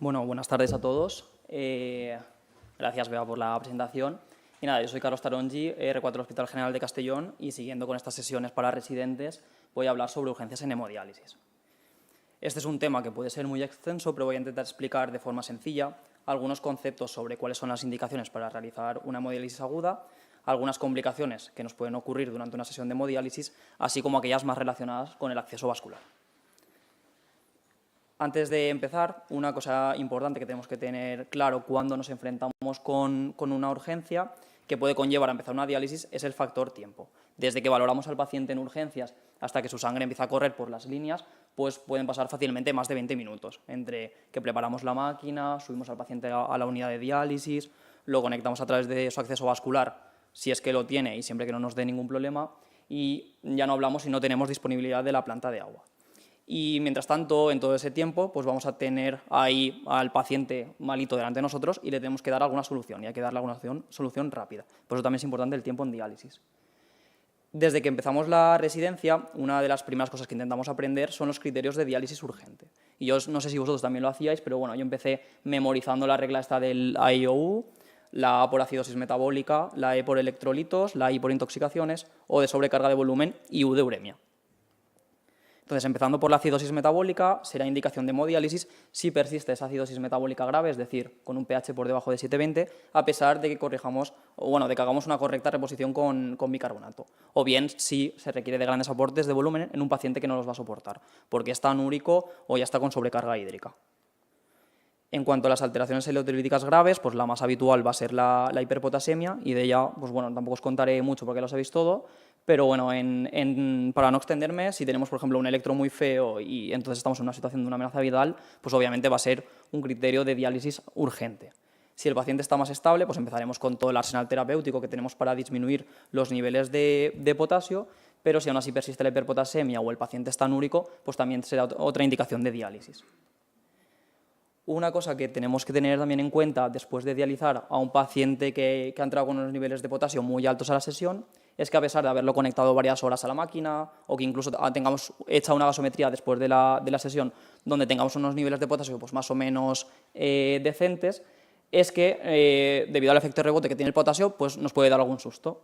Bueno, buenas tardes a todos. Gracias, Bea, por la presentación. Y nada, yo soy Carlos Tarongi, R4 del Hospital General de Castellón, y siguiendo con estas sesiones para residentes, voy a hablar sobre urgencias en hemodiálisis. Este es un tema que puede ser muy extenso, pero voy a intentar explicar de forma sencilla algunos conceptos sobre cuáles son las indicaciones para realizar una hemodiálisis aguda, algunas complicaciones que nos pueden ocurrir durante una sesión de hemodiálisis, así como aquellas más relacionadas con el acceso vascular. Antes de empezar, una cosa importante que tenemos que tener claro cuando nos enfrentamos con una urgencia que puede conllevar a empezar una diálisis es el factor tiempo. Desde que valoramos al paciente en urgencias hasta que su sangre empieza a correr por las líneas, pues pueden pasar fácilmente más de 20 minutos, entre que preparamos la máquina, subimos al paciente a la unidad de diálisis, lo conectamos a través de su acceso vascular, si es que lo tiene y siempre que no nos dé ningún problema, y ya no hablamos si no tenemos disponibilidad de la planta de agua. Y mientras tanto, en todo ese tiempo, pues vamos a tener ahí al paciente malito delante de nosotros y le tenemos que dar alguna solución, y hay que darle alguna solución rápida. Por eso también es importante el tiempo en diálisis. Desde que empezamos la residencia, una de las primeras cosas que intentamos aprender son los criterios de diálisis urgente. Y yo no sé si vosotros también lo hacíais, pero bueno, yo empecé memorizando la regla esta del AIOU, la A por acidosis metabólica, la E por electrolitos, la I por intoxicaciones, O de sobrecarga de volumen y U de uremia. Entonces, empezando por la acidosis metabólica, será indicación de hemodiálisis si persiste esa acidosis metabólica grave, es decir, con un pH por debajo de 7,20, a pesar de que de que hagamos una correcta reposición con bicarbonato. O bien si se requiere de grandes aportes de volumen en un paciente que no los va a soportar, porque está anúrico o ya está con sobrecarga hídrica. En cuanto a las alteraciones electrolíticas graves, pues la más habitual va a ser la hiperpotasemia, y de ella, pues bueno, tampoco os contaré mucho porque lo sabéis todo, pero bueno, para no extenderme, si tenemos, por ejemplo, un electro muy feo y entonces estamos en una situación de una amenaza vital, pues obviamente va a ser un criterio de diálisis urgente. Si el paciente está más estable, pues empezaremos con todo el arsenal terapéutico que tenemos para disminuir los niveles de potasio, pero si aún así persiste la hiperpotasemia o el paciente está anúrico, pues también será otra indicación de diálisis. Una cosa que tenemos que tener también en cuenta después de dializar a un paciente que ha entrado con unos niveles de potasio muy altos a la sesión es que, a pesar de haberlo conectado varias horas a la máquina o que incluso tengamos hecha una gasometría después de la sesión donde tengamos unos niveles de potasio pues más o menos decentes, es que debido al efecto rebote que tiene el potasio pues nos puede dar algún susto.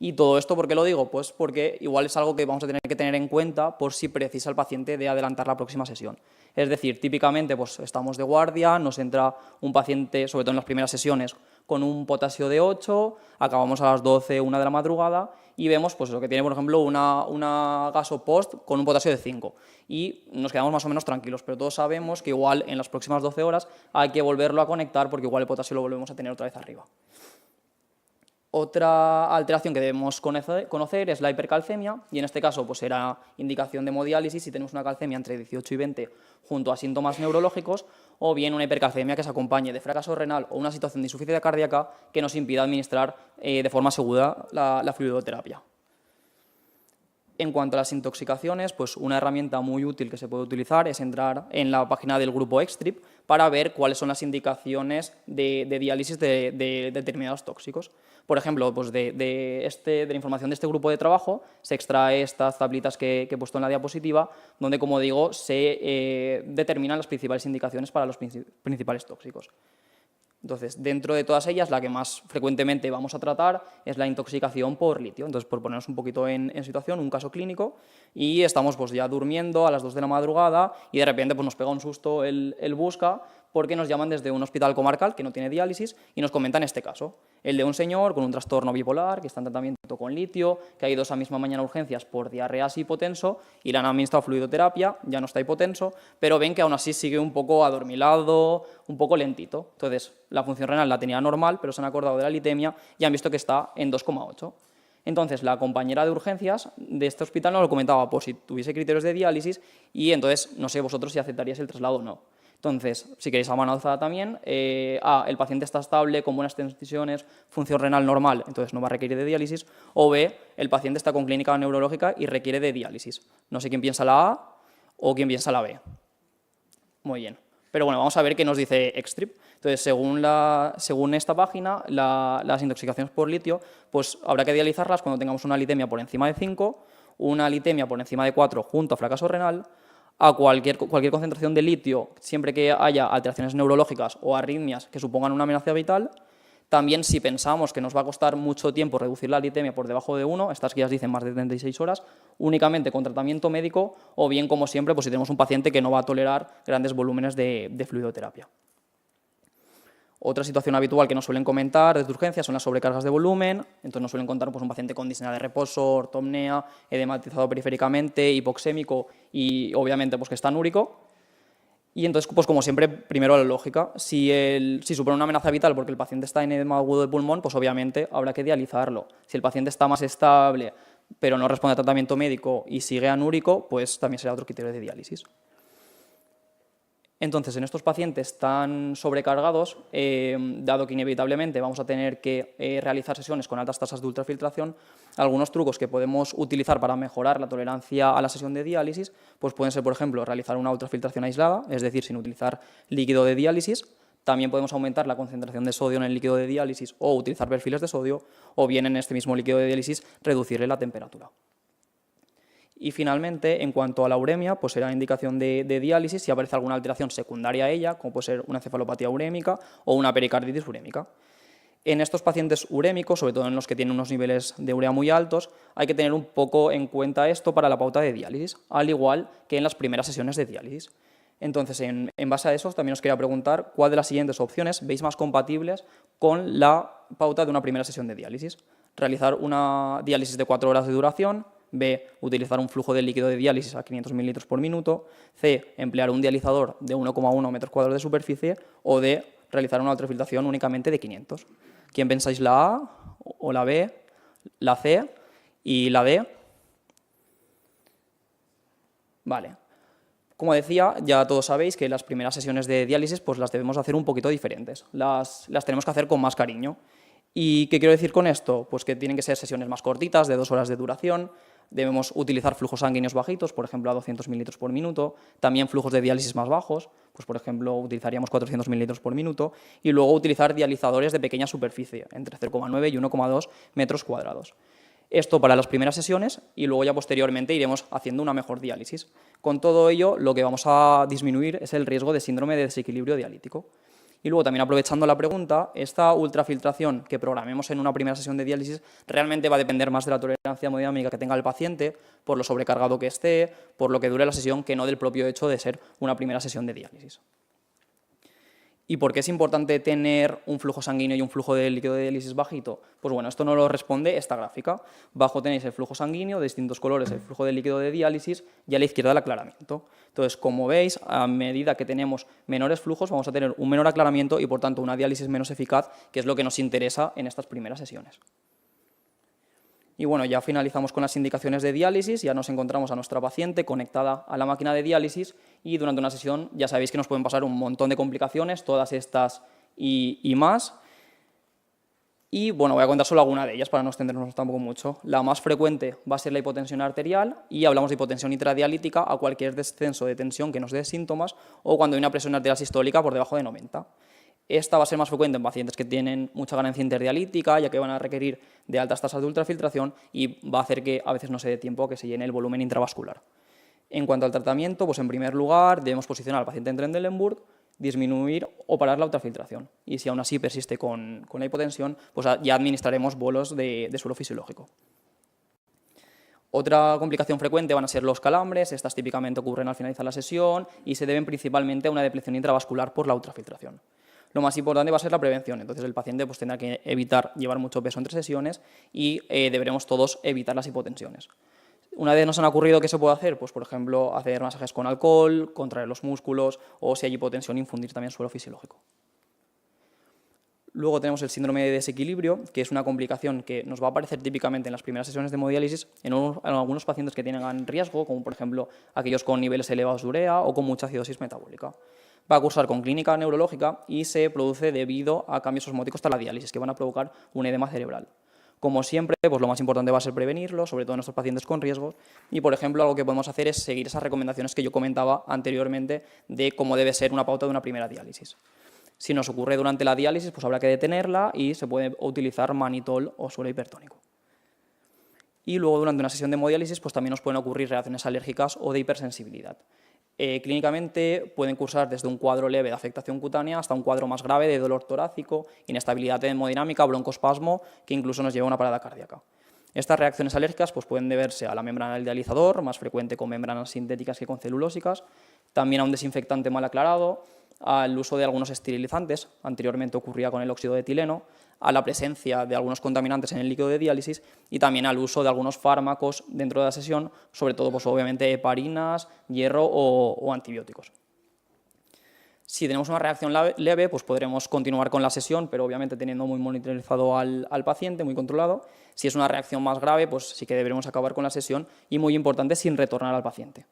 ¿Y todo esto por qué lo digo? Pues porque igual es algo que vamos a tener que tener en cuenta por si precisa el paciente de adelantar la próxima sesión. Es decir, típicamente pues estamos de guardia, nos entra un paciente, sobre todo en las primeras sesiones, con un potasio de 8, acabamos a las 12, 1 de la madrugada y vemos pues, lo que tiene, por ejemplo, una gaso post con un potasio de 5 y nos quedamos más o menos tranquilos, pero todos sabemos que igual en las próximas 12 horas hay que volverlo a conectar porque igual el potasio lo volvemos a tener otra vez arriba. Otra alteración que debemos conocer es la hipercalcemia, y en este caso pues será indicación de hemodiálisis si tenemos una calcemia entre 18 y 20 junto a síntomas neurológicos, o bien una hipercalcemia que se acompañe de fracaso renal o una situación de insuficiencia cardíaca que nos impida administrar de forma segura la fluidoterapia. En cuanto a las intoxicaciones, pues una herramienta muy útil que se puede utilizar es entrar en la página del grupo EXTRIP para ver cuáles son las indicaciones de diálisis de determinados tóxicos. Por ejemplo, pues de la información de este grupo de trabajo se extrae estas tablitas que he puesto en la diapositiva, donde, como digo, se determinan las principales indicaciones para los principales tóxicos. Entonces, dentro de todas ellas, la que más frecuentemente vamos a tratar es la intoxicación por litio. Entonces, por ponernos un poquito en situación, un caso clínico, y estamos pues, ya durmiendo a las 2 de la madrugada y de repente pues, nos pega un susto el busca porque nos llaman desde un hospital comarcal que no tiene diálisis y nos comentan este caso, el de un señor con un trastorno bipolar que está en tratamiento con litio, que ha ido esa misma mañana a urgencias por diarreas y hipotenso y le han administrado fluidoterapia, ya no está hipotenso, pero ven que aún así sigue un poco adormilado, un poco lentito. Entonces, la función renal la tenía normal, pero se han acordado de la litemia y han visto que está en 2,8. Entonces, la compañera de urgencias de este hospital nos lo comentaba por si tuviese criterios de diálisis y entonces, no sé vosotros si aceptaríais el traslado o no. Entonces, si queréis a mano alzada también, el paciente está estable, con buenas tensiones, función renal normal, entonces no va a requerir de diálisis, o B, el paciente está con clínica neurológica y requiere de diálisis. No sé quién piensa la A o quién piensa la B. Muy bien. Pero bueno, vamos a ver qué nos dice EXTRIP. Entonces, según esta página, las intoxicaciones por litio, pues habrá que dializarlas cuando tengamos una litemia por encima de 5, una litemia por encima de 4 junto a fracaso renal, a cualquier concentración de litio, siempre que haya alteraciones neurológicas o arritmias que supongan una amenaza vital. También, si pensamos que nos va a costar mucho tiempo reducir la glicemia por debajo de 1, estas guías dicen más de 36 horas, únicamente con tratamiento médico, o bien, como siempre, pues si tenemos un paciente que no va a tolerar grandes volúmenes de fluidoterapia. Otra situación habitual que nos suelen comentar desde urgencias son las sobrecargas de volumen. Entonces nos suelen contar pues, un paciente con disnea de reposo, ortopnea, edematizado periféricamente, hipoxémico y obviamente pues, que está anúrico. Y entonces, pues como siempre, primero la lógica. Si supone una amenaza vital porque el paciente está en edema agudo de pulmón, pues obviamente habrá que dializarlo. Si el paciente está más estable, pero no responde a tratamiento médico y sigue anúrico, pues también será otro criterio de diálisis. Entonces, en estos pacientes tan sobrecargados, dado que inevitablemente vamos a tener que realizar sesiones con altas tasas de ultrafiltración, algunos trucos que podemos utilizar para mejorar la tolerancia a la sesión de diálisis, pues pueden ser, por ejemplo, realizar una ultrafiltración aislada, es decir, sin utilizar líquido de diálisis. También podemos aumentar la concentración de sodio en el líquido de diálisis o utilizar perfiles de sodio, o bien en este mismo líquido de diálisis reducirle la temperatura. Y finalmente, en cuanto a la uremia, pues será indicación de diálisis si aparece alguna alteración secundaria a ella, como puede ser una encefalopatía urémica o una pericarditis urémica. En estos pacientes urémicos, sobre todo en los que tienen unos niveles de urea muy altos, hay que tener un poco en cuenta esto para la pauta de diálisis, al igual que en las primeras sesiones de diálisis. Entonces, en base a eso, también os quería preguntar cuál de las siguientes opciones veis más compatibles con la pauta de una primera sesión de diálisis. Realizar una diálisis de 4 horas de duración. B, utilizar un flujo de líquido de diálisis a 500 mililitros por minuto. C, emplear un dializador de 1,1 metros cuadrados de superficie. O D, realizar una ultrafiltración únicamente de 500. ¿Quién pensáis, la A o la B, la C y la D? Vale. Como decía, ya todos sabéis que las primeras sesiones de diálisis pues las debemos hacer un poquito diferentes. Las tenemos que hacer con más cariño. ¿Y qué quiero decir con esto? Pues que tienen que ser sesiones más cortitas, de 2 horas de duración. Debemos utilizar flujos sanguíneos bajitos, por ejemplo, a 200 mililitros por minuto. También flujos de diálisis más bajos, pues por ejemplo, utilizaríamos 400 mililitros por minuto. Y luego utilizar dializadores de pequeña superficie, entre 0,9 y 1,2 metros cuadrados. Esto para las primeras sesiones y luego ya posteriormente iremos haciendo una mejor diálisis. Con todo ello, lo que vamos a disminuir es el riesgo de síndrome de desequilibrio dialítico. Y luego, también aprovechando la pregunta, esta ultrafiltración que programemos en una primera sesión de diálisis realmente va a depender más de la tolerancia hemodinámica que tenga el paciente, por lo sobrecargado que esté, por lo que dure la sesión, que no del propio hecho de ser una primera sesión de diálisis. ¿Y por qué es importante tener un flujo sanguíneo y un flujo de líquido de diálisis bajito? Pues bueno, esto nos lo responde esta gráfica. Abajo tenéis el flujo sanguíneo de distintos colores, el flujo de líquido de diálisis, y a la izquierda el aclaramiento. Entonces, como veis, a medida que tenemos menores flujos, vamos a tener un menor aclaramiento y, por tanto, una diálisis menos eficaz, que es lo que nos interesa en estas primeras sesiones. Y bueno, ya finalizamos con las indicaciones de diálisis, ya nos encontramos a nuestra paciente conectada a la máquina de diálisis y durante una sesión ya sabéis que nos pueden pasar un montón de complicaciones, todas estas y más. Y bueno, voy a contar solo alguna de ellas para no extendernos tampoco mucho. La más frecuente va a ser la hipotensión arterial y hablamos de hipotensión intradialítica a cualquier descenso de tensión que nos dé síntomas o cuando hay una presión arterial sistólica por debajo de 90. Esta va a ser más frecuente en pacientes que tienen mucha ganancia interdialítica, ya que van a requerir de altas tasas de ultrafiltración y va a hacer que a veces no se dé tiempo a que se llene el volumen intravascular. En cuanto al tratamiento, pues en primer lugar debemos posicionar al paciente en Trendelenburg, disminuir o parar la ultrafiltración. Y si aún así persiste con la hipotensión, pues ya administraremos bolos de suelo fisiológico. Otra complicación frecuente van a ser los calambres, estas típicamente ocurren al finalizar la sesión y se deben principalmente a una depleción intravascular por la ultrafiltración. Lo más importante va a ser la prevención, entonces el paciente pues, tendrá que evitar llevar mucho peso entre sesiones y deberemos todos evitar las hipotensiones. Una vez nos han ocurrido, ¿qué se puede hacer? Pues, por ejemplo, hacer masajes con alcohol, contraer los músculos o, si hay hipotensión, infundir también suelo fisiológico. Luego tenemos el síndrome de desequilibrio, que es una complicación que nos va a aparecer típicamente en las primeras sesiones de hemodiálisis en algunos pacientes que tienen riesgo, como por ejemplo aquellos con niveles elevados de urea o con mucha acidosis metabólica. Va a cursar con clínica neurológica y se produce debido a cambios osmóticos tras la diálisis, que van a provocar un edema cerebral. Como siempre, pues lo más importante va a ser prevenirlo, sobre todo en estos pacientes con riesgos, y por ejemplo algo que podemos hacer es seguir esas recomendaciones que yo comentaba anteriormente de cómo debe ser una pauta de una primera diálisis. Si nos ocurre durante la diálisis, pues habrá que detenerla y se puede utilizar manitol o suero hipertónico. Y luego durante una sesión de hemodiálisis pues también nos pueden ocurrir reacciones alérgicas o de hipersensibilidad. Clínicamente pueden cursar desde un cuadro leve de afectación cutánea hasta un cuadro más grave de dolor torácico, inestabilidad hemodinámica, broncoespasmo, que incluso nos lleva a una parada cardíaca. Estas reacciones alérgicas pues, pueden deberse a la membrana del dializador, más frecuente con membranas sintéticas que con celulósicas, también a un desinfectante mal aclarado, al uso de algunos esterilizantes, anteriormente ocurría con el óxido de etileno, a la presencia de algunos contaminantes en el líquido de diálisis y también al uso de algunos fármacos dentro de la sesión, sobre todo pues, obviamente heparinas, hierro o antibióticos. Si tenemos una reacción leve, pues podremos continuar con la sesión, pero obviamente teniendo muy monitorizado al paciente, muy controlado. Si es una reacción más grave, pues sí que deberemos acabar con la sesión y, muy importante, sin retornar al paciente.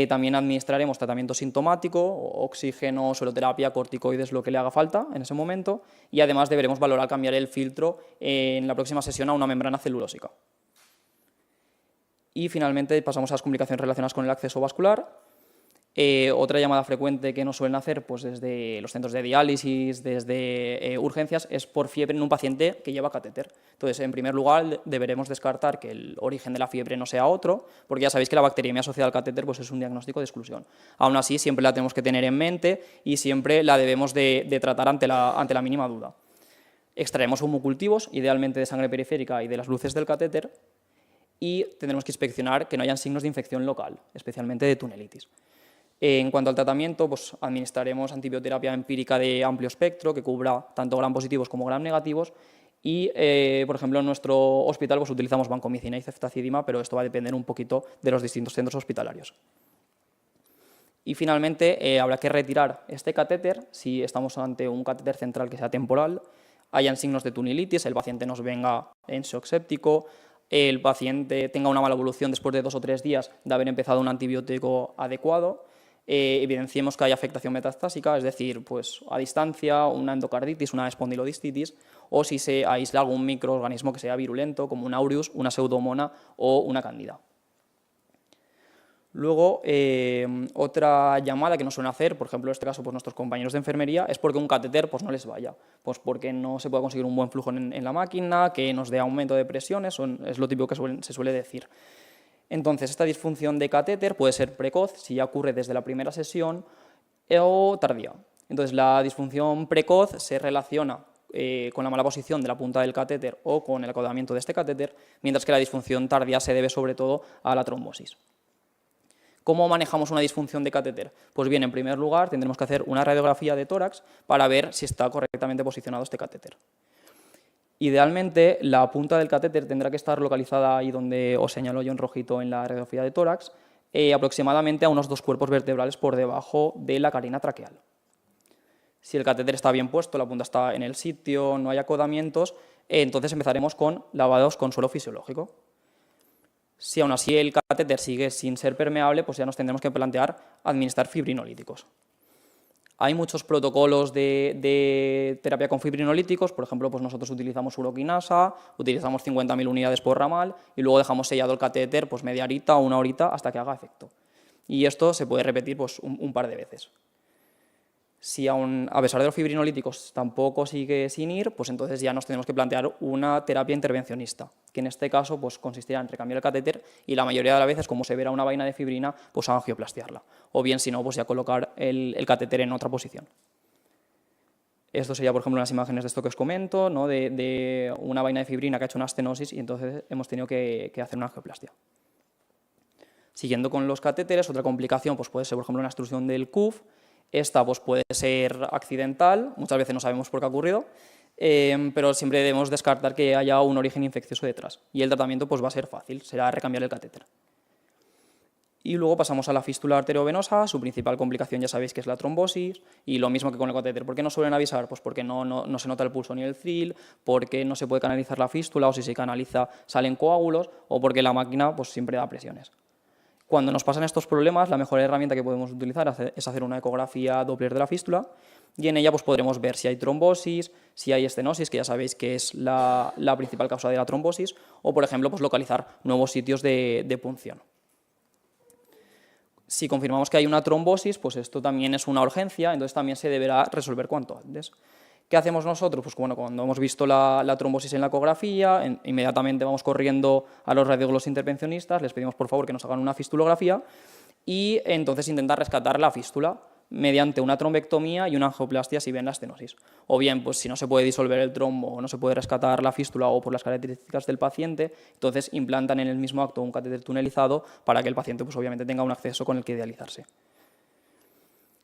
También administraremos tratamiento sintomático, oxígeno, sueroterapia, corticoides, lo que le haga falta en ese momento, y además deberemos valorar cambiar el filtro en la próxima sesión a una membrana celulósica. Y finalmente pasamos a las complicaciones relacionadas con el acceso vascular. Otra llamada frecuente que nos suelen hacer pues desde los centros de diálisis, desde urgencias, es por fiebre en un paciente que lleva catéter. Entonces, en primer lugar, deberemos descartar que el origen de la fiebre no sea otro, porque ya sabéis que la bacteriemia asociada al catéter pues, es un diagnóstico de exclusión. Aún así, siempre la tenemos que tener en mente y siempre la debemos de tratar ante la mínima duda. Extraemos homocultivos, idealmente de sangre periférica y de las luces del catéter, y tendremos que inspeccionar que no hayan signos de infección local, especialmente de tunelitis. En cuanto al tratamiento, pues administraremos antibioterapia empírica de amplio espectro que cubra tanto gram positivos como gram negativos y, por ejemplo, en nuestro hospital pues, utilizamos vancomicina y ceftazidima, pero esto va a depender un poquito de los distintos centros hospitalarios. Y finalmente habrá que retirar este catéter si estamos ante un catéter central que sea temporal, hayan signos de tunilitis, el paciente nos venga en shock séptico, el paciente tenga una mala evolución después de 2 o 3 días de haber empezado un antibiótico adecuado, evidenciemos que hay afectación metastásica, es decir, pues a distancia, una endocarditis, una espondilodistitis, o si se aísla algún microorganismo que sea virulento, como un aureus, una pseudomonas o una cándida. Luego, otra llamada que nos suelen hacer, por ejemplo, en este caso pues, nuestros compañeros de enfermería, es porque un catéter pues, no les vaya, pues porque no se puede conseguir un buen flujo en la máquina, que nos dé aumento de presiones, es lo típico que se suele decir. Entonces, esta disfunción de catéter puede ser precoz, si ya ocurre desde la primera sesión, o tardía. Entonces, la disfunción precoz se relaciona con la mala posición de la punta del catéter o con el acodamiento de este catéter, mientras que la disfunción tardía se debe sobre todo a la trombosis. ¿Cómo manejamos una disfunción de catéter? Pues bien, en primer lugar, tendremos que hacer una radiografía de tórax para ver si está correctamente posicionado este catéter. Idealmente, la punta del catéter tendrá que estar localizada ahí donde os señalo yo en rojito en la radiografía de tórax, aproximadamente a unos 2 cuerpos vertebrales por debajo de la carina traqueal. Si el catéter está bien puesto, la punta está en el sitio, no hay acodamientos, entonces empezaremos con lavados con suelo fisiológico. Si aún así el catéter sigue sin ser permeable, pues ya nos tendremos que plantear administrar fibrinolíticos. Hay muchos protocolos de terapia con fibrinolíticos, por ejemplo, pues nosotros utilizamos uroquinasa, utilizamos 50.000 unidades por ramal y luego dejamos sellado el catéter pues media horita o 1 horita hasta que haga efecto. Y esto se puede repetir pues, un par de veces. Si aún, a pesar de los fibrinolíticos tampoco sigue sin ir, pues entonces ya nos tenemos que plantear una terapia intervencionista, que en este caso pues, consistirá en recambiar el catéter y la mayoría de las veces, como se verá una vaina de fibrina, pues angioplastiarla. O bien, si no, pues ya colocar el catéter en otra posición. Esto sería, por ejemplo, unas imágenes de esto que os comento, ¿no? de una vaina de fibrina que ha hecho una estenosis y entonces hemos tenido que hacer una angioplastia. Siguiendo con los catéteres, otra complicación pues, puede ser, por ejemplo, una obstrucción del CUF. Esta pues, puede ser accidental, muchas veces no sabemos por qué ha ocurrido, pero siempre debemos descartar que haya un origen infeccioso detrás. Y el tratamiento pues, va a ser fácil, será recambiar el catéter. Y luego pasamos a la fístula arteriovenosa, su principal complicación ya sabéis que es la trombosis, y lo mismo que con el catéter. ¿Por qué no suelen avisar? Pues porque no se nota el pulso ni el thrill, porque no se puede canalizar la fístula, o si se canaliza salen coágulos, o porque la máquina pues, siempre da presiones. Cuando nos pasan estos problemas, la mejor herramienta que podemos utilizar es hacer una ecografía Doppler de la fístula y en ella pues, podremos ver si hay trombosis, si hay estenosis, que ya sabéis que es la principal causa de la trombosis, o por ejemplo pues, localizar nuevos sitios de punción. Si confirmamos que hay una trombosis, pues esto también es una urgencia, entonces también se deberá resolver cuanto antes. ¿Qué hacemos nosotros? Pues bueno, cuando hemos visto la trombosis en la ecografía, inmediatamente vamos corriendo a los radiólogos intervencionistas, les pedimos por favor que nos hagan una fistulografía y entonces intentar rescatar la fístula mediante una trombectomía y una angioplastia si ven la estenosis. O bien, pues si no se puede disolver el trombo o no se puede rescatar la fístula o por las características del paciente, entonces implantan en el mismo acto un catéter tunelizado para que el paciente pues obviamente tenga un acceso con el que dializarse.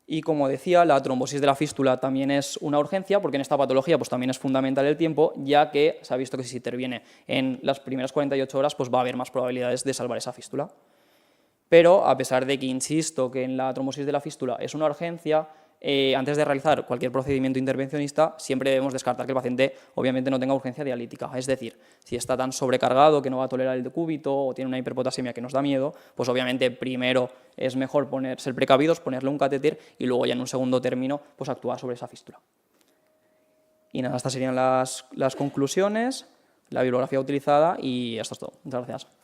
Y como decía, la trombosis de la fístula también es una urgencia, porque en esta patología pues, también es fundamental el tiempo, ya que se ha visto que si se interviene en las primeras 48 horas, pues va a haber más probabilidades de salvar esa fístula. Pero a pesar de que insisto que en la trombosis de la fístula es una urgencia, antes de realizar cualquier procedimiento intervencionista siempre debemos descartar que el paciente obviamente no tenga urgencia dialítica. Es decir, si está tan sobrecargado que no va a tolerar el decúbito o tiene una hiperpotasemia que nos da miedo, pues obviamente primero es mejor ser precavidos, ponerle un catéter y luego ya en un segundo término pues actuar sobre esa fístula. Y nada, estas serían las conclusiones, la bibliografía utilizada y esto es todo. Muchas gracias.